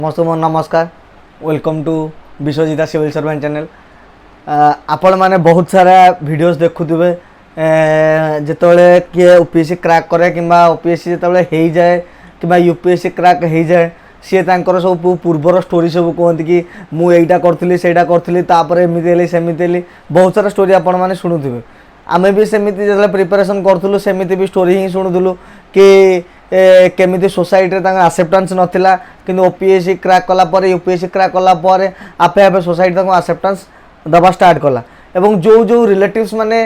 समस्त नमस्कार welcome to Vishwajita civil servant channel. आपण मैंने बहुत सारा वीडियोस देखुवे जिते किए ओपीएससी क्रैक करे कि ओपीएससी जो हो जाए कि यूपीएससी क्रैक हो जाए सी सब पूर्वर स्टोरी सब कहते कि मुझा करी एमती सेमती बहुत सारा स्टोरी आपण मैंने शुणुवे। आम भी सेमती जो प्रिपेरेसन करूँ सेमती भी स्टोरी ही शुणुलु कि केमिति सोसाइटी रे आसेप्टान्स नथिला कि ओपीएससी क्रैक कला यूपीएससी क्रैक कला आपे आपे सोसाइटी आसेप्टान्स दबा स्टार्ट कला एवं जो जो रिलेटिव्स माने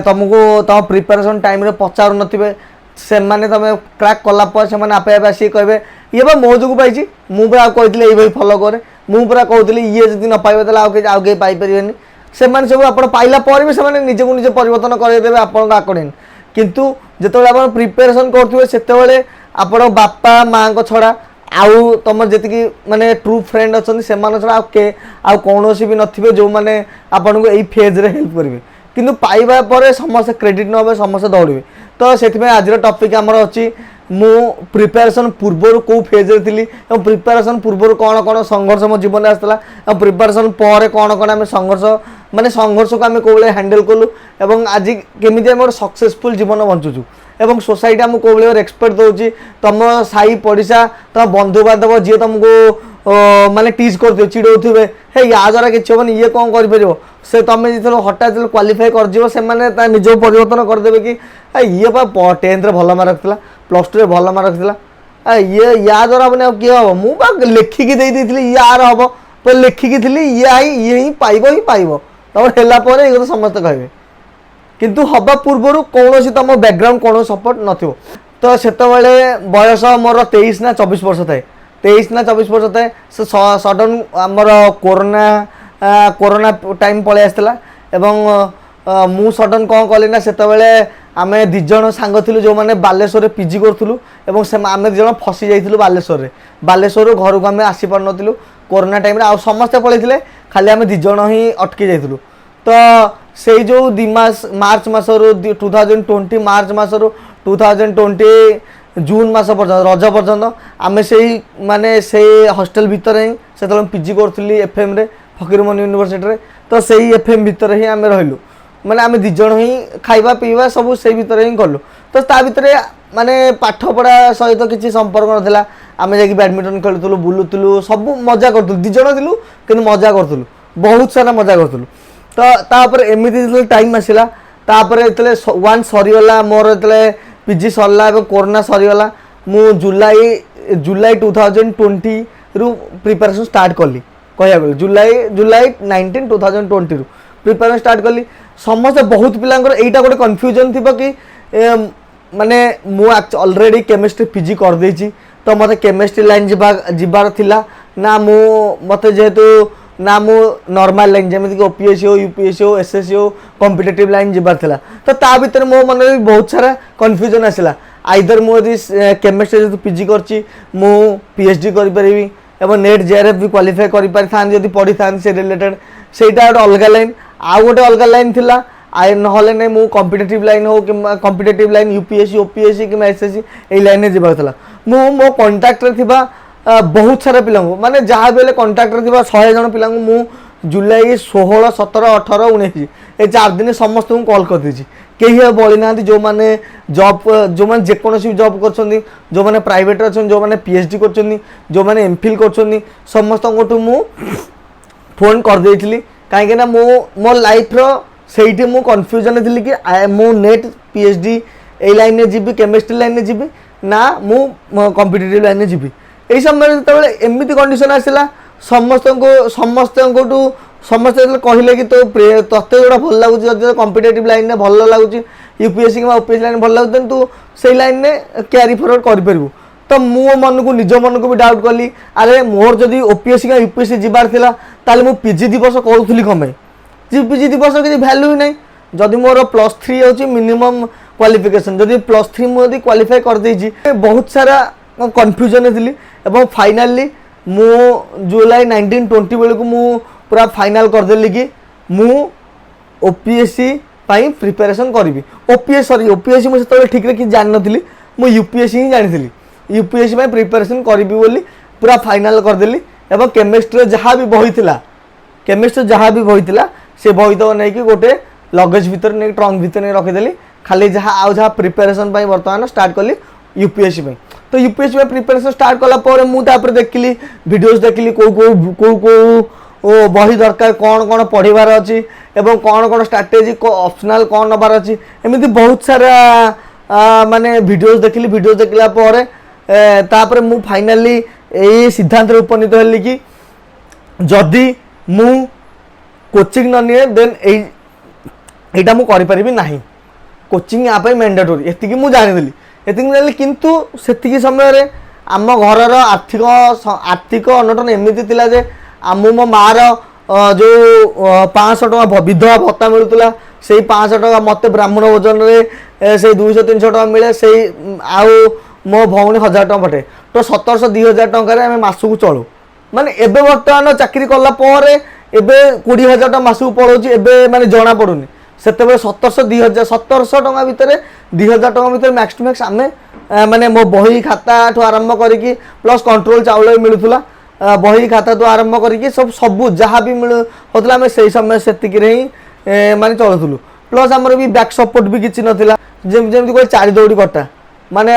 तुमको तुम प्रिपेरेसन टाइम रे पचारू नथिबे से माने तुम क्रैक कला से आपे आपे आसी कहबे ये बा मो जो पाई मुझे कहती ये फॉलो करे मुझे कहती ये जब न पाइबे आउ कहीं पाइपर से सब आप पाइला भी से निजक निजे परिवर्तन करदेवे आपन अकॉर्डिंग किंतु जिते आप प्रिपेरेसन करुवे से आप बापा माँ छड़ा आउ तुम जी माने ट्रू फ्रेंड अच्छा से छड़ा आ कौन भी नथिबे जो मैंने आपन को यही फेज रे हेल्प करेंगे किंतु पाइबा पर समस्त क्रेडिट नबे समस्त दौड़े। तो से आज टॉपिक आमर अच्छी मु प्रिपेरेसन पूर्वर कौ फेज रे थी प्रिपेरेसन पूर्वर कौन कौन संघर्ष मो जीवन में आसला प्रिपेरेसन पर कौन कौन आम संघर्ष माने संघर्ष को आम कौ हैंडल कलु एवं आज केमी आम सक्सेसफुल जीवन बंचुचु एवं सोसाइटी आमको कौ भाई रेस्पेक्ट दौर तुम साई पड़िशा तुम बंधु बांधव जी तुमको माने टीज कर चिड़ौथे हे या द्वारा कि हम ये कौन कर से तुम जो हठात क्वालिफाई कर से निज परिवर्तन करदे कि ये 10th रे भल मार्क था +2 रे भल मार्क था ये या द्वारा मैंने किए हम मुझे लेखिकी देती यार हम पर लेखिकी थी ये ही पाइब तब है समस्त कहे किंतु हवा पूर्व कौन तुम बैकग्राउंड कौन सपोर्ट न तो से बयस मोर 23 ना 24 वर्ष थाए 23 ना 24 वर्ष थाए से सडन आमर कोरोना टाइम पलि आसला मु सडन कौन कली ना से आम दिज सांग थी जो मैंने बालेश्वर पीजी करूँ आम दिज फसी जाइलु बालेश्वर घर को आम आसी पार नु कोरोना टाइम आ समस्ते पलैते खाली आम दिज ही अटकी जाइलु। तो से जो 2 मास मार्च मसर 2020 मार्च मसर 2020 जून मस पर्यटन रज पर्यटन आम से माने से हॉस्टल भितर ही से पीजी करी एफएम रे फकीरमोहन यूनिवर्सिटी रे। तो से एफएम भितर ही आम रहिलु माने आम दिज ही खाइबा पीवा सब से भितर ही कलु। तो ता भितर माने पाठ पढ़ा सहित किसी संपर्क नाला आम जा बैडमिंटन खेलुलु बुलूलु सब मजा करूँ दिज थिलु कि मजा करूँ बहुत सारा मजा करूँ। तो तापर एमती टाइम आसला तापर वन सरीगला मोर जो पीजी सरला कोरोना सरीगला मु जुलाई 2020 रु प्रिपेरेसन स्टार्ट कली कह जुलाई 19 2020 रु प्रिपेरेसन स्टार्ट कली। समस्त बहुत पिलांकर एटा गोटे कन्फ्यूजन थी कि माने मु ऑलरेडी केमिस्ट्री पीजी कर देछि तो मते केमिस्ट्री लाइन जीवार थिला ना मु मते जेहेतु ना मु नॉर्मल लाइन जमी कि ओपीएससी हो यूपीएससी हो एसएससी हो कॉम्पिटिटिव लाइन जीवार थिला। तो ता भीतर मो मन में बहुत सारा कन्फ्यूजन आसला आइदर मु यदि केमिस्ट्री जो पीजी करछि मु पीएचडी करि परिबी एवं नेट जेआरएफ भी क्वालिफाई करि पारि थान यदि पढ़ी थान से रिलेटेड सेटा गोटे अलग लाइन आ गोटे अलग लाइन थिला आई नहले नै मु कॉम्पिटिटिव लाइन हो कि कॉम्पिटिटिव लाइन यूपीएससी ओपीएससी कि एसएससी ए लाइन में जीवार थिला। मु मो कांटेक्ट रे थिबा बहुत सारा पिला माने जहाँ भी कंटाक्ट थी 100 जन पिला मु जुलाई 16 17 18 19 ये 4 दिन समस्त कॉल कर दी कहीं बड़ी ना जो मैंने जॉब जो मैंने जेकोसी जॉब कर जो मैंने प्राइवेट अच्छा जो मैंने पीएचडी कर जो मैंने एमफिल कर समस्त मु फोन कर देती कहीं मो लाइफ से मु कन्फ्यूजन थी कि मु नेट पीएचडी ए लाइन में जी केमिस्ट्री लाइन में जी ना मु कॉम्पिटिटिव लाइन में जी यही समय जो एमती कंडीशन आसला समस्त समस्ते कहले कि तो तत्ते जोड़ा भल लगुच कॉम्पिटिटिव लाइन में भल लगुच यूपीएससी कि ओपीएससी लाइन भल लगुच तू से लाइन में क्यारी फॉरवर्ड कर तो मो मन को निज मन को भी डाउट कली अरे मोर जदि ओपीएससी कि यूपीएससी जीवार थिला ताले मु पीजी 2 वर्ष करूली कमे पीजी 2 वर्ष किसी भैल्यू ही नहीं जदि मोर +3 होची मिनिमम क्वालिफिकेशन जदि +3 मुझे क्वालिफाई कर देछि बहुत सारा कन्फ्यूजन थी एवं फाइनाली मु जुलाई 1920 बेलू मु पूरा फाइनाल करदेली कि मु ओपीएससी पाई प्रिपेरेसन करी ओपीएससी मुझे ठीक रे कि जान नथिली मु यूपीएससी ही जानी यूपीएससी प्रिपेरेसन करी बोली पूरा फाइनाल करदेली एवं केमिस्ट्री जहाँ भी बही थिला केमिस्ट्री जहाँ भी बही थिला से बही तो नहीं कि गोटे लगेज भितर नहीं ट्रंक भितर नहीं रखीदेली खाली जहाँ आउ जहाँ प्रिपेरेसन बर्तमान स्टार्ट कली यूपीएससी में। तो यूपीएससी में प्रिपेरेसन स्टार्ट कला मुझे देखिली वीडियोस देखिली कौ बही दरकार कौन कौन पढ़ार अच्छी एवं कौन कौन स्ट्राटेजी ऑप्शनल कौन नबार अच्छी एमती बहुत सारा माने वीडियोस देखिली वीडियोस देखला तापर मु फाइनाली यही सिद्धांत उपनीत हली कि जदि मु कोचिंग न निए देन एटा मु करि परिबि नाही कोचिंग या पे मैंडेटरी एतिकी मु जानिदेली एतिकी जानिली किंतु सेतिकी समय रे आम घर आर्थिक अनटन एमिति थिला जे आमु मो मार जो 500 टका विधवा भत्ता मिलुतला से 500 टका मते ब्राह्मण भोजन रे से 200-300 टका मिले से आउ मो भौणी 1000 टका पठे तो 1700-2000 टका आम मासक चलू माने एबे बर्तमान चाकरी कला परे एबे 20,000 टका मासक पड़ोची एबे माने जना पड़ुनी सेते 1700 टका भितर 2000 टका भितर मैक्स टू मैक्स आमे माने मो बही खाता ठू आरंभ करिकी प्लस कंट्रोल चाउल मिलुथुला बही खाता तो आरंभ करिकी सब जहाँ भी मिल होतला आमे सेही समय सेतिकी रे ही माने चलुथुलु प्लस हमर भी बैक सपोर्ट भी किछि नथिला जेमति कोइ चारि दौड़ी कटा माने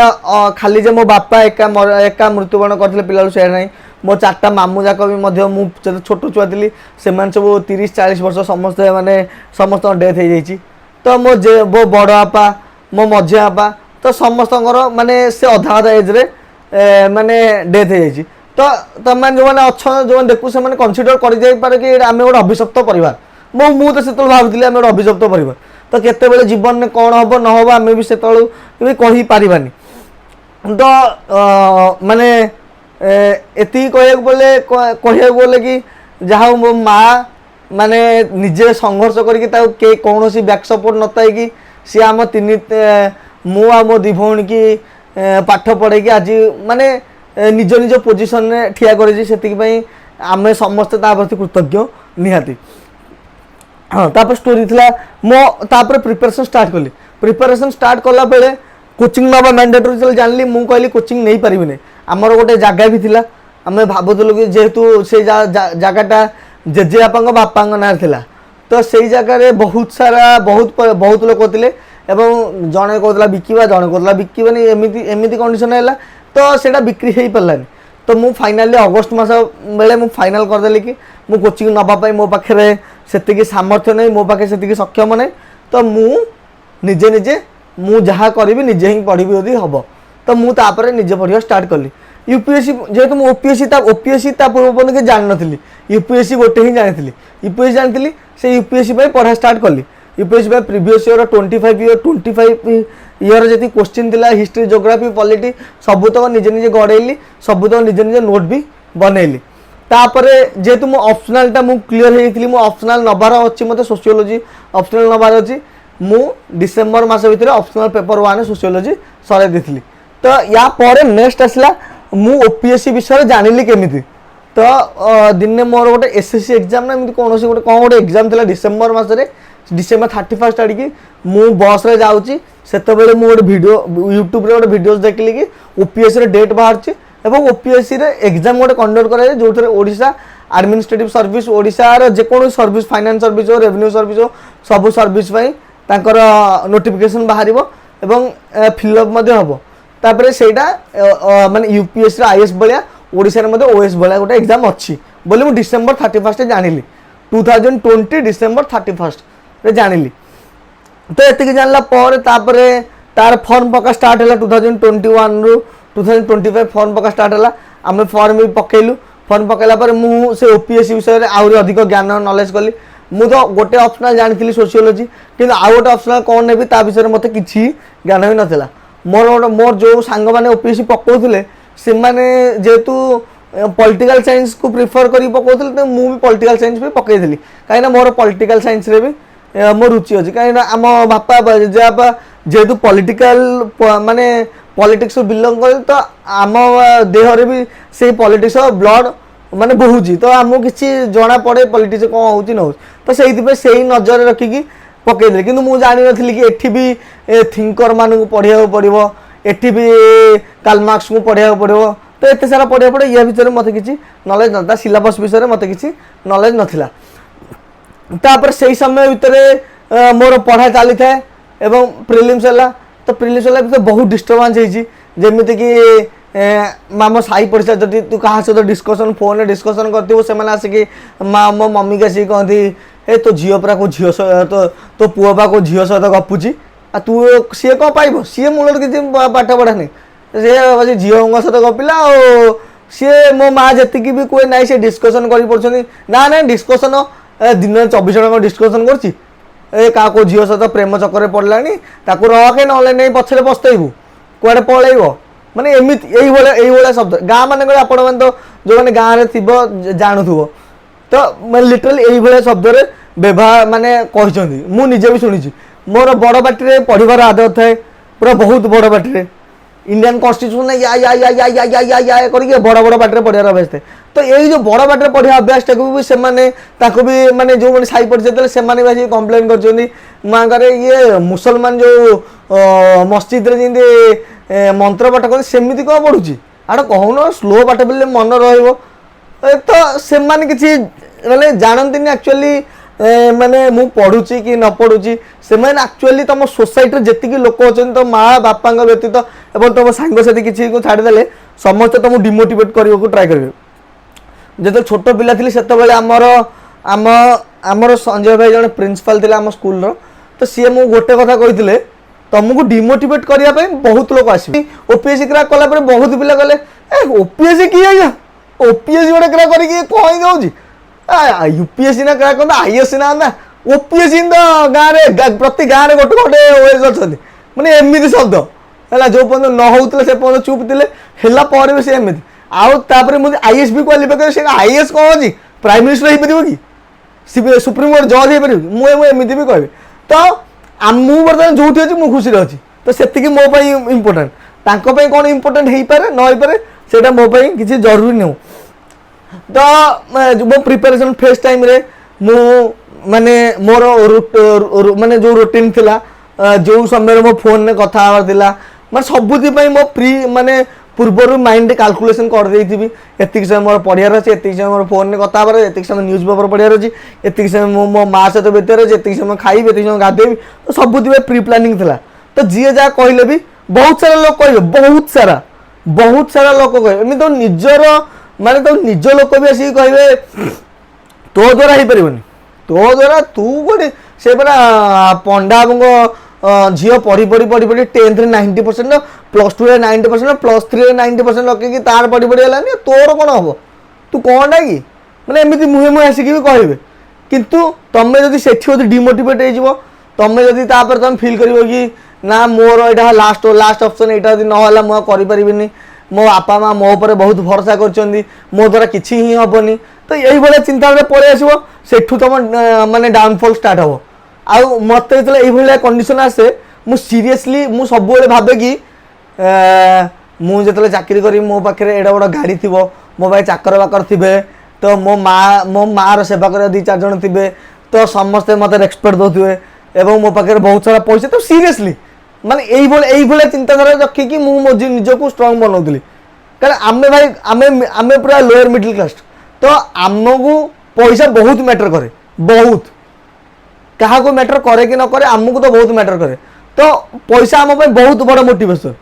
खाली जे मो बापा एका मृत्युवरण करथिले पिलालु से नाही मो चारटा मामू जाक भी मध्य मु छोट छुआ थिली से मान सब 30-40 वर्ष समस्त माने समस्त डेथ हो जाइछि तो मो बड़ बापा मो मझिया बापा तो समस्त माने से अधा अधा एज रे माने डेथ हो जाइछि तो तमाम जो माने अच्छा जो देखु से माने कंसीडर कर जाई पारे कि आमे गोटे अभिशप्त परिवार मु तो से भाबुଥିଲି आमे गोटे अभिशप्त परिवार तो केते बेले जीवन में कौन हम न हम आमे भी से भी कहि पारिबानी तो माने एति कहया बोले कि जहाँ मो माँ माने निजे संघर्ष करके कौन सी बैक सपोर्ट नता कि सी आम तीन मु आ मो दी भौणी की पाठ पढ़े आज माने निज निज पोजिशन रे ठिया कर आमे समस्ते प्रति कृतज्ञ निहाती। हाँ तापर स्टोरी थिला मो तापर प्रिपरेशन स्टार्ट कला बेले कोचिंग नबा मैंडेटरी चल जानली मु कहली कोचिंग नहीं पारिबि नै आमर गोटे जगह भी थिला आमे भाबुतलु कि जेहेतु से जगहटा जेजे बापा ना थिला तो से जगह रे बहुत सारा बहुत लोग थिले एवं जणे कहतला बिकिबा जणे कहतला बिकिबानी एमिति कंडीशन हैला तो सेटा बिक्री हेई परलानी तो मु फाइनली अगस्त मास बेले मु फाइनल कर देली कि मु कोचिंग नबा पई मो पाखरे सेतिकी सामर्थ्य नै मो पाखे सेतिकी सक्षम नै तो मु निजे निजे मु जहाँ करी निजे ही पढ़ी यदि हम तो मु तापर निजे पढ़ा स्टार्ट कली यूपीएससी जेहेतु मु ओपीएससी पूर्व के जान नी यूपीएससी गोटे ही जानी यूपीएससी जानी से यूपीएससी पढ़ा स्टार्ट कली यूपीएससी प्रीवियस ईयर 25 ईयर जी क्वेश्चन थिला हिस्ट्री ज्योग्राफी पॉलिटी सबुतक निजे निजे गड़ेली सबुतक निजे निजे नोट भी बनैली तापरे जेहेतु मो ऑप्शनल मु क्लियर होती मो ऑप्शनल नबार अच्छी मत सोशियोलॉजी ऑप्शनल नबार अच्छी मु डिसेंबर मास भितर ऑप्शनल पेपर 1 सोशियोलॉजी सराई देथिली तो या पर नेक्स्ट आसला मु ओपीएससी विषय जानिली केमिति तो दिन मोर गोटे एसएससी एग्जाम ना एमती कौन गोटे एग्जाम थिला डिसेंबर मास रे डिसेंबर 31 आड़की मु बस रे जाउची सेते बेले मु गोटे वीडियो यूट्यूब रे गोटे वीडियोस देखली कि ओपीएससी रे डेट बाहरची एवं ओपीएससी रे एग्जाम गोटे कंडक्ट करा जो ओडिशा एडमिनिस्ट्रेटिव सर्विस ओडिशा रो जे कोनो सर्विस फाइनेंस सर्विस हो रेवेन्यू सर्विस हो सब सर्विस पई तांकर नोटिफिकेशन बाहर एवं फिलअप मध्य हम तापर सेटा माने यूपीएससी आईएएस भाया ओडिशा रे ओएस भाया गोटे एग्जाम अच्छी बोले मु डिसेंबर 31 जानिली 2020 डिसेंबर 31 रे जानिली तो एतिक जानला पर तापरे तार फॉर्म पका स्टार्ट है 2021 रु 2025 फॉर्म पका स्टार्ट है आम फॉर्म भी पकेलु फॉर्म पकेला पर मु से ओपीएससी विषय आउरी अधिक ज्ञान नॉलेज कली मु तो गोटे ऑप्शनल जानी सोशियोलॉजी किंतु आउ गोटे ऑप्शनल कौन नेबी ता विषय मते किछि ज्ञान भी नथिला मोर जो सांग माने ओपीएससी पकाउथिले से माने जेतु पॉलिटिकल साइंस को प्रिफर करी पकाउथिले तो मु भी पॉलिटिकल साइंस भी पकईली कहीं मोर पॉलिटिकल साइंस रे भी मो रुचि अच्छी कहीं आम बापा जेबापा जेहेतु पॉलिटिकल माने पॉलिटिक्स बिलंग कर तो आम देहरे भी से पॉलिटिक्स ब्लड माने बहुची तो आमको किसी जना पड़े पॉलिटिक्स कौन होची न तो से नजर रखिकी पकईदे कि मुझे जानी नी कि एठी भी थिंकर मान पढ़ा पड़ो एठी भी कार्ल मार्क्स को पढ़ा पड़ो तो एत सारा पढ़िया पड़े या भितर मत कि नॉलेज ना सिलेबस विषय मत कि नॉलेज नाला तापर से समय भितर मोर पढ़ा चली थाए एवं प्रिलिम्स है तो प्रिलिम्स है बहुत डिस्टर्बांस होती कि माम साई पड़ोसा जब तू क्या सहित डिस्कसन फोन डिस्कसन कर से आसिक माँ मो मम्मी के आसिक कहती ए तो झील पूरा को झील तो पुआ पा को झील सहित गपुची आ तू सी कौन पाइब सी मूल किसी पाठ पढ़ानी सी झील सहित गपिला सी मो माँ जी भी कहे ना सी डिस्कसन कर ना ना डिस्कसन दिन 24 जन डिस्कसन कर झील सहित प्रेम चक्कर पड़ला रखे ना नहीं पछरे पस्तबू कड़े पलैब माने एमित यही शब्द गाँ मान आपण मैंने तो जो मैंने गाँव में थी जानूब तो लिटराली यही शब्द व्यवहार माने कहते मु निजे भी शुणी मोर बड़ पार्टी पढ़ार आदत थाए पूरा बहुत बड़ पार्टी इंडियन कन्स्टिट्यूशन या या या या या या या या करके बड़ बड़ पार्टी पढ़ार अभ्यास थाए तो यही जो बड़ पार्टी पढ़ा अभ्यास टाक भी से भी माने जो मैंने साई पड़े से भी कम्प्लेन कर ये मुसलमान जो मस्जिद रे जमी मंत्र पाठ कर सेमती कौन पढ़ुची आड़ कहून स्लो पाठ पढ़ले मन रहा से माने जानती एक्चुअली माने मु पढ़ुची कि न पढ़ुची से एक्चुअली तुम सोसाइटी जी लोक अच्छा तो माँ बापा व्यतीत एवं तुम सांगसाथी किसी को छाड़देले समस्त तुमको डिमोटिवेट करने को ट्राए करेंगे जो छोट पिला थी से आमर संजय भाई जन प्रिंसिपाल थे आम स्कूल तो सी मु गोटे कथा कही तुमको डिमोटिवेट करने बहुत लोग आसवे ओपीएससी क्रैक कला बहुत पिला कहले ओपीएससी किए ओपीएससी गोटे क्रैक करके कहीं दौर यूपीएससी ना क्रैक करता आईएससी ना ना ओपीएससी तो गाँव प्रति गाँव में गोटे गोटे ओएस अच्छा मैंने एमती शब्द है जो पर्यटन न होते से पर्यटन चुप थे भी सी एमती आउे मुझे आईएएस भी क्वालिफाई कर आईएएस कौन अच्छी प्राइम मिनिस्टर हो पार कि सुप्रीम कोर्ट जज हो पार मुझे भी कह तो मु बर्तमान जो अच्छी मुझे खुशी अच्छी तो से मो इम्पोर्टाट कौन इम्पोर्टाट हो पारे न हो पारे से मोपाई किसी जरूरी नुह तो मो प्रिपेरेसन फेस्ट टाइम रे मु माने मोर माने जो रूटीन थिला जो समय मो फोन में कथा थिला माने सबुति मो प्री माने पूर्वर माइंड कैलकुलेशन कर देथिबी एतिक समय मोर पढ़ियार अछि एतिक समय मोर फोन में कथा हबार एतिक समय न्यूज़ पेपर पढ़ियार अछि एतिक समय मो माँ सहित बेतर अछि एतिक समय खाइबे एतिक समय गाधेबी तो सबुति प्री प्लानिंग थिला तो जी जा कहले भी बहुत सारा लोग कहे बहुत सारा लोग कहे एमि तो निजर माने तो निज लोक भी आसिक कहे तो द्वारा हो पारनि तो द्वारा तू गोटे से परा पंडा झील पढ़ी पढ़ी पढ़ी पढ़ी 10th रे 90% +2 रे 90% +3 रे 90% लगे तार पढ़ी पढ़ी है तोर कौन हम तू कौन कि मैंने एमती मुहे मुहे आसिक भी कहे किंतु तुम्हें जब से डिमोटिवेट हो तुम्हें जब तुम फिल कर कि ना मोर यहाँ लास्ट ऑप्शन यहाँ जब ना मुझे करें मो बापा माँ मो पर बहुत भरोसा कर मो द्वारा किसी ही हेनी तो यही भाई चिंता पलि आसो से तुम माने डाउनफॉल स्टार्ट हम आउ मत जो कंडीशन आसे मु सीरियसली मु सब भावे कि मुझे चाकरी करी मो पाखे एडा बड़ गाड़ी थी मो भाई चाकर बाकर थे तो मो माँ सेवा कर 2-4 जन थे तो समस्ते मत रेस्पेक्ट दौथे और मो पाखे बहुत सारा पैसा तो सीरियसली माने यही चिंताधारा रखिकी मुझे निजक स्ट्रंग बनाऊली कारण आमे भाई आमे पूरा लोअर मिडिल क्लास तो आमको पैसा बहुत मैटर करे बहुत क्या मैटर करे कि न करे आमको तो बहुत मैटर करे तो पैसा आम बहुत बड़ मोटिवेशन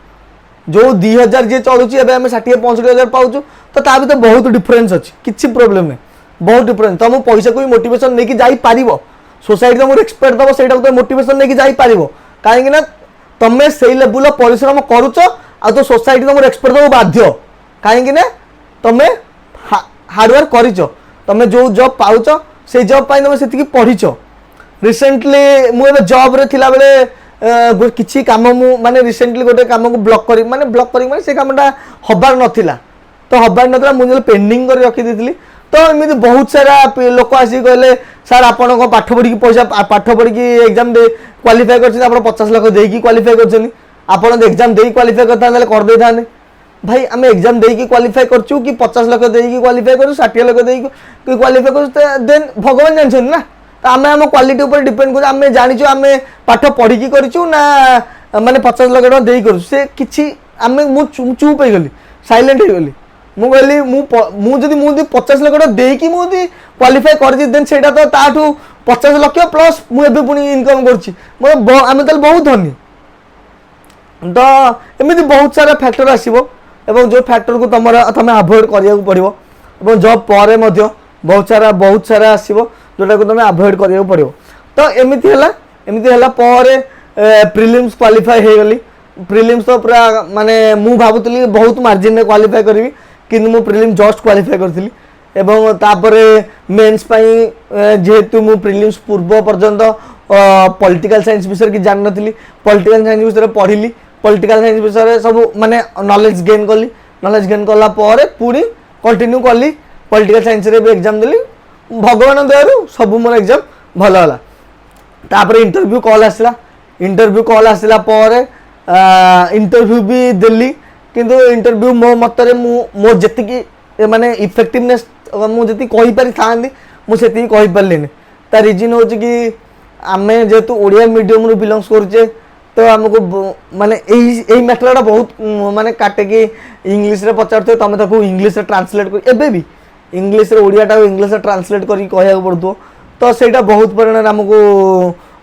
जो 2000 जी चलुची एवं 60-65 पाऊँ तो ता भी बहुत डिफरेन्स अच्छी किसी प्रोब्लेम नहीं बहुत डिफरेन्स तुम पैसा को भी मोटिवेशन नहीं जापर सोसाइटी तुमको रेस्पेक्ट दब से मोटिवेशन नहीं जापर कहीं तुम्हें से लेवल परिश्रम करुच आ तो सोसाइटी तुमको रेस्पेक्ट दब बाध्य कहीं तुम्हें हार्डवर्क कर तुम्हें जो जॉब पाउच से जॉब पाई तुम से पढ़ीच रिसेंटली मुझे जॉब रे थिला बेले किसी काम माने रिसेंटली गोटे काम को ब्लॉक करी माने से कामटा हबार नथिला तो हबार नथिला मुझे पेंडिंग कर रखी देथिली तो एमती बहुत सारा लोक आसिक कहले सर आपण पाठ पढ़ी पैसा पाठ पढ़ी एग्जाम दे क्वालिफाई कर 50 लाख देकी क्वालिफाई कर आपण एग्जाम दे क्वालिफाई करता कर दे था भाई आम एग्जाम देकी क्वालिफाई करचु कि 50 लाख देकी क्वालिफाई कर 60 लाख देकी क्वालिफाई कर देन भगवान जानछन ना तो आम आम क्वालिटी ऊपर डिपेंड कर आम जानिचु आम पाठ पढ़ी करिचु ना माने 50 लाख टका देई करू से किछि आम मु चुप हो गली साइलेंट हो गली ମୁଁ କହିଲି ମୁଁ ଯଦି 50 ଲକ୍ଷ ଟଙ୍କା ଦେଇକି ମୁଁ ଯଦି କ୍ୱାଲିଫାଏ କରିଛି ଦେନ୍ ସେଇଟା ତ ତାଠୁ 50 ଲକ୍ଷ ପ୍ଲସ୍ ମୁଁ ଏବେ ପୁଣି ଇନକମ୍ କରୁଛି ଆମେ ତାହେଲେ ବହୁତ ଧନୀ। ତ ଏମିତି ବହୁତ ସାରା ଫ୍ୟାକ୍ଟର ଆସିବ ଏବଂ ଯେଉଁ ଫ୍ୟାକ୍ଟରକୁ ତମେ ଆଭଏଡ଼ କରିବାକୁ ପଡ଼ିବ ଏବଂ ଜବ୍ ପରେ ମଧ୍ୟ ବହୁତ ସାରା ଆସିବ ଯେଉଁଟାକୁ ତମେ ଆଭଏଡ଼ କରିବାକୁ ପଡ଼ିବ। ତ ଏମିତି ହେଲା ପରେ ପ୍ରିଲିମ୍ସ କ୍ୱାଲିଫାଏ ହେଇଗଲି। ପ୍ରିଲିମ୍ସ ତ ପୁରା ମାନେ ମୁଁ ଭାବୁଥିଲି ବହୁତ ମାର୍ଜିନରେ କ୍ୱାଲିଫାଏ କରିବି କିନ୍ତୁ ମୁଁ ପ୍ରିଲିମ୍ସ ଜଷ୍ଟ କ୍ୱାଲିଫାଏ କରିଥିଲି ଏବଂ ତାପରେ ମେନ୍ସ ପାଇଁ ଯେହେତୁ ମୁଁ ପ୍ରିଲିମ୍ସ ପୂର୍ବ ପର୍ଯ୍ୟନ୍ତ ପଲିଟିକାଲ ସାଇନ୍ସ ବିଷୟରେ କିଛି ଜାଣିନଥିଲି ପଲିଟିକାଲ ସାଇନ୍ସ ବିଷୟରେ ପଢ଼ିଲି ପଲିଟିକାଲ ସାଇନ୍ସ ବିଷୟରେ ସବୁ ମାନେ ନଲେଜ ଗେନ୍ କଲି ନଲେଜ ଗେନ୍ କଲା ପରେ ପୁଣି କଣ୍ଟିନ୍ୟू କଲି ପଲିଟିକାଲ ସାଇନ୍सରେ ବି ଏକ୍ଜାମ ଦେଲି ଭଗବାନ ଦୟାରୁ ସବୁ ମୋର ଏକ୍ଜାମ ଭଲ ହେଲା। ତାପରେ ଇଣ୍ଟରଭ୍ୟୁ କଲ୍ ଆସିଲା ପରେ इंटरव्यू भी देली किंतु इंटरव्यू मो मतरे मो जेतिकी माने इफेक्टिवनेस मुझे कही पारि था मुझे कही पार्लिनी ता रिजन हो कि आमे जेहेतु ओडिया मीडियम रु बिलोंग्स करुचे तो आमको माने यही मैटरटा बहुत माने काटे कि इंग्लिश रे पचारते तुम ताको इंग्लिश रे ट्रांसलेट कर एबे भी इंग्लिश रे ओडियाटा इंग्लिश रे ट्रांसलेट करी कहया पड़तो तो सेटा बहुत परिमाण आमको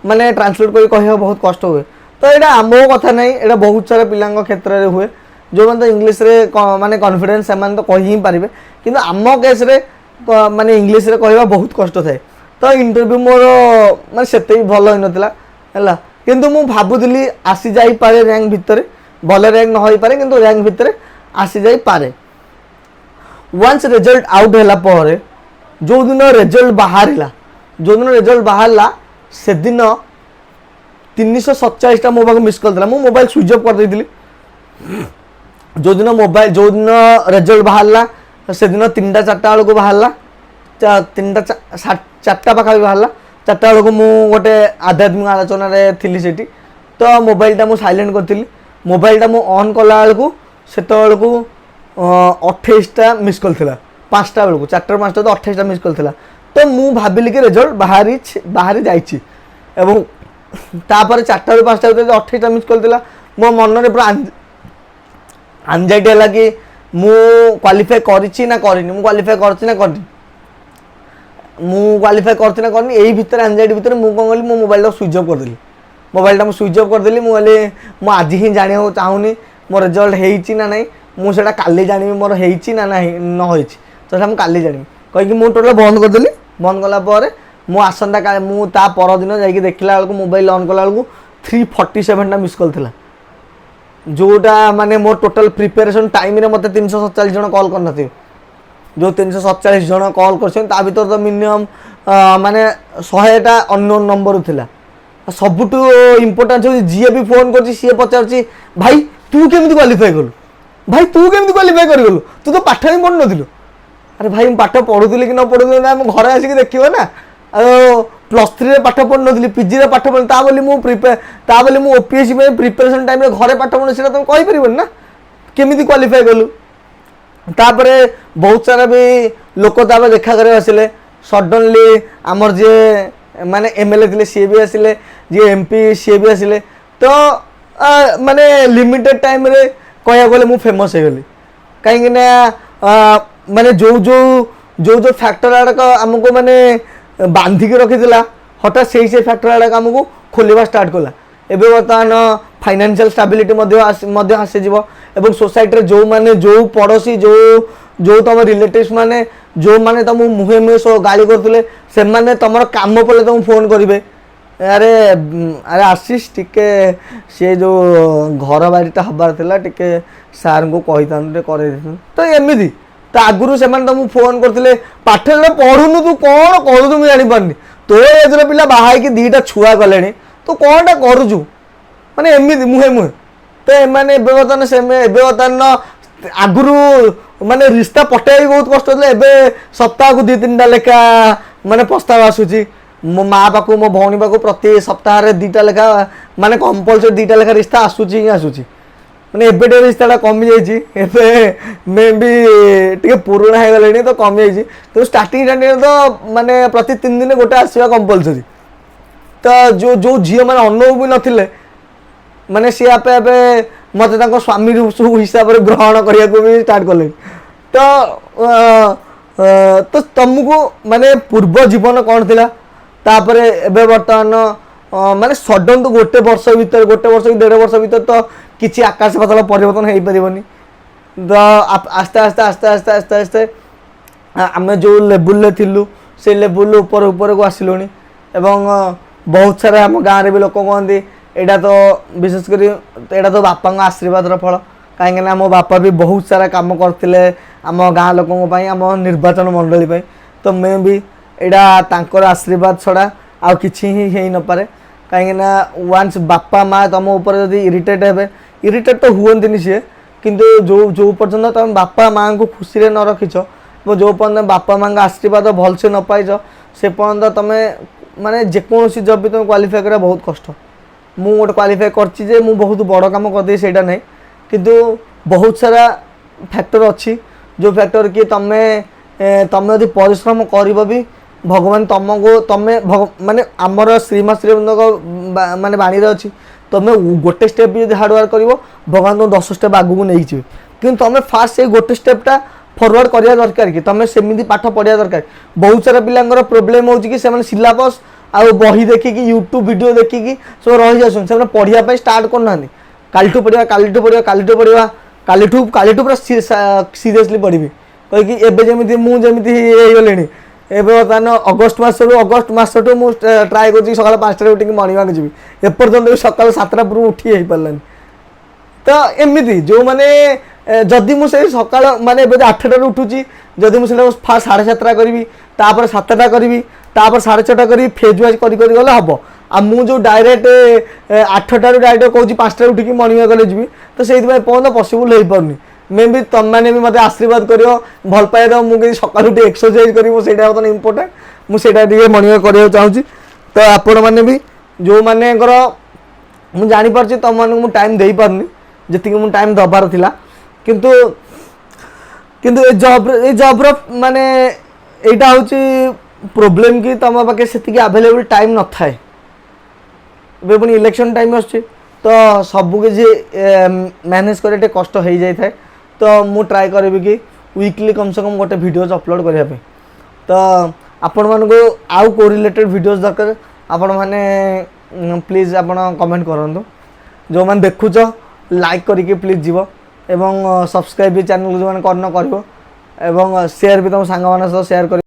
माने ट्रांसलेट करी कहया बहुत कष्ट हुए। तो यहाँ आम कथा नहीं यहाँ बहुत सारा पिला क्षेत्र में हुए जो मैंने तो इंग्लीश रे माने कॉन्फिडेंस से तो कही ही पारे कि आम केस रे माने इंग्लीश रे कहवा बहुत कष्ट थाए। तो इंटरव्यू मोर माने सेते भी भल होई नथिला हैला किंतु मु भाबुଥିଲି आसी जाई पारे रैंक भितर भल रैंक न होई पारे किंतु रैंक भितर आसी जाई पारे। वंस रिजल्ट आउट हैला पारे जो दिन रिजल्ट बाहरला से दिन 347 मो पाक मिस कॉल था मो मोबाइल स्विच ऑफ कर देती जो दिन रिजल्ट बाहरला से दिन 3टा 4टा बेलू बाहरला 3टा 4टा पाखा बाहरला 4टा बेलू मु गोटे आध्यात्मिक आलोचना थी सेठी तो मोबाइलटा मु साइलेंट करी मोबाइलटा मु ऑन कला बेलू से 28टा मिस कॉल था 5टा बेलू 4टा 5टा तो 28टा मिस कॉल था। तो मु भाविली कि रिजल्ट बाहरी जाइए एवं तापर 4टा ରୁ 5ଟା ଭିତରେ 28ଟା मिस कॉल था मो मन में पूरा एंजाइटी है कि मु क्वालिफाई करिछि ना करिनि मु क्वालिफाई करछि ना करनि मु क्वालिफाई करछि ना करनि एही भितर एंजाइटी भितर मु कोन गली मो मोबाइल स्विच ऑफ कर देली मोबाइलटा मु स्विच ऑफ कर देली मु गले मु आज ही जानियो चाहुनी मो रिजल्ट हेइछि ना नहीं मु सेटा काली जानिबी मोर हेइछि ना नहीं न होइछि तो हम काली जानिबी कहि कि मु टोटल बंद कर देली बंद कला पारे मु आसंता का मु ता पर दिन जाई देखला बेलू मोबाइल ऑन कला बेलू 347टा मिस कॉल था जोटा माने मोर टोटल प्रिपरेशन टाइम रे मते 347 जन कॉल करना थे जो 347 जन कॉल करछन ता भीतर तो मिनिमम माने 100टा अननोन नंबर थिला सबुटू इंपोर्टेंट हो जी भी फोन करछि सी पचारछि भाई तू केमिति क्वालिफाई करलु भाई तू केमिति क्वालिफाई कर गलु तू तो पाठ ही पढ नथिलु अरे भाई मु पाठ पढुथिली कि न पढुथिली ना हम घर आसी देखिबो ना +3 रे पाठ पढ़ नथिली पीजी रे पाठ पढ़ ता बोली मु प्रिपेयर ता बोली मु ओपीएससी में प्रिपरेशन टाइम रे घरे पाठ पढ़ सेटा तुम कहि परिबन ना केमिति क्वालिफाई कलु तापरे बहुत सारा भी लोक ताबे देखा करे आसिले सडनली हमर जे माने एमएलए थिले सी भी आसिले जे एमपी सी भी आसिले तो माने लिमिटेड टाइम रे कहया गले मु फेमस हे गली काहे ना माने जो फैक्टर आड़क हमको माने बांधिक रखी हठात से फैक्टर आड़क आमको खोलवा स्टार्ट कला एबे बर्तमान फाइनेंशियल स्टेबिलिटी आसीଯିव एवं सोसाइटी जो माने जो पड़ोसी जो तुम रिलेटिव्स माने जो माने तुम मुहे मुहे गाड़ी करते से माने तुम काम पड़े तुम फोन करेंगे अरे अरे आशीष टिके सी जो घर बारीटा हबार थिला टिके सार को कही करे तो एमती तो आगुरी से तुमको फोन करते पाठ पढ़ुनु तू कौन करू मुझे जापारनी तो एजर पिला बाहर की 2टा छुआ गले तो कौनटा करुचु माने एमती मुहे मुहे तो एमाने बर्तमान से बर्तमान आगुरी माने रिश्ता पटेबा बहुत कष्ट होता है सप्ताह को 2-3टा लेखा माने प्रस्ताव आसूची मो माँ पाखु मो भौणी पाखु प्रति सप्ताह 2टा लेखा माने कंपलसरी 2टा लेखा रिश्ता आसूची ही आसूची माने एबे रिश्ता कमी जाइए मे भी टे पुराणा हो गले तो कमी जाइए तो स्टार्टिंग तो माने प्रति 3 दिन गोटे आसवा कंपलसरी तो जो झील मैंने अनुभव भी नथिले माने सी आपे आपे मत स्वामी हिसाब से ग्रहण करने को भी स्टार्ट कले तो तुमको माने पूर्व जीवन कौन थिला तापर एबे बर्तमान माने सडन तो गोटे वर्ष भीतर गोटे वर्ष कि 1.5 वर्ष भीतर तो किसी आकाश पाताल परिवर्तन हो पारिबनी तो आस्ते आस्ते आस्ते आस्ते आस्ते आस्ते आम जो लेवल थिलु से लेवल ऊपर ऊपर को आसिलुनी एवं बहुत सारा आम गाँव भी लोक कहते यहाँ तो विशेषकर यहाँ तो बापा आशीर्वाद फल कहीं मो बापा भी बहुत सारा काम करते आम गाँ लोक आम निर्वाचन मंडली तो मैं भी यहाँ तांकर आशीर्वाद छड़ा आ किसी ही हो न पारे कहीं वन्स बापा माँ तुम ऊपर जब इरिटेट हे इरिटेट तो हुए सी किंतु जो जो पर्यटन तुम बापा माँ को खुशी न रखीच जो पर्यटन बापा माँ आशीर्वाद भलसे न पाइच से पर्यटन तुम्हें माने जेकोसी जब भी तुम क्वालिफाई करा बहुत कष्ट मु गोटे क्वालिफाई कर बहुत बड़ काम करदे से नहीं किंतु बहुत सारा फैक्टर अच्छी जो फैक्टर कि तुम्हें तुम्हें यदि परिश्रम कर भी भगवान तुमको तुम्हें माने आमर श्रीमा श्रीमंद माने बाणी अच्छी तुम्हें गोटे स्टेप भी हार्डवर्क कर भगवान तुम 10 स्टेप आगू नहीं जी कि तुम्हें फास्ट से गोटे स्टेपटा फरवर्ड करिया दरकार कि तुम सेमती पाठ पढ़िया दरकार बहुत सारा पिलांगर प्रोब्लेम हो कि से सिलेबस आ बही देखिकी यूट्यूब वीडियो देखिकी सब रही जासन से पढ़िया स्टार्ट करना कालीठू पढ़ा कालीठू पढ़ा कालीठू पढ़ा कालीठू कालीठू पूरा सीरियसली पढ़ी कहीं एवं जमी मुझे गले बर्तमान अगस्ट मसटू मुझे ट्राए कर सकाल 5टा उठिक मर्णिंग वाक जी एपर्तंत भी सकाल 7टा पूर्व उठी हो पारानी तो एमती जो मैंने जदि मुझे सका माने 8टार उठुची जदि मुझे फास्ट 7:30 करी तापर 7टा करी तापर 6:30 करी फेज वाइज कर गले हम आ मु डायरेक्ट 8टार डायरेक्ट कहूँ 5टा उठिक मर्णिंग वाक जी तो से पर्यटन पसिबल हो पारनी मे भी तुम मैंने भी मत आशीर्वाद कर भल पाए दो मुझे सका एक्सरसाइज करी बर्तमान इम्पोर्टाट मुझे मर्णिंग वाक करने चाहूँगी तो आपण मैंने भी जो मैंने मुझे जापार तुम मैं टाइम दे पारनी जी मुझे टाइम दबार थिला किंतु किंतु ए जॉब माने एटा होची प्रॉब्लम कि तुम पाखे से अवेलेबल टाइम न थाए पुणी इलेक्शन टाइम आछे तो सब किसी मैनेज करे कष्ट हो जाए तो मु ट्राए करी कि वीकली कम से कम गोटे वीडियोज अपलोड करने तो आपण मानक आउ को रिलेटेड वीडियोज दरकार आपण मैंने प्लीज आपण कमेंट करूँ जो मैंने देखुच लाइक करके प्लीज जीव एवं सब्सक्राइब भी चैनल जो मैंने कर शेयर भी तुम सांग मान सह शेयर कर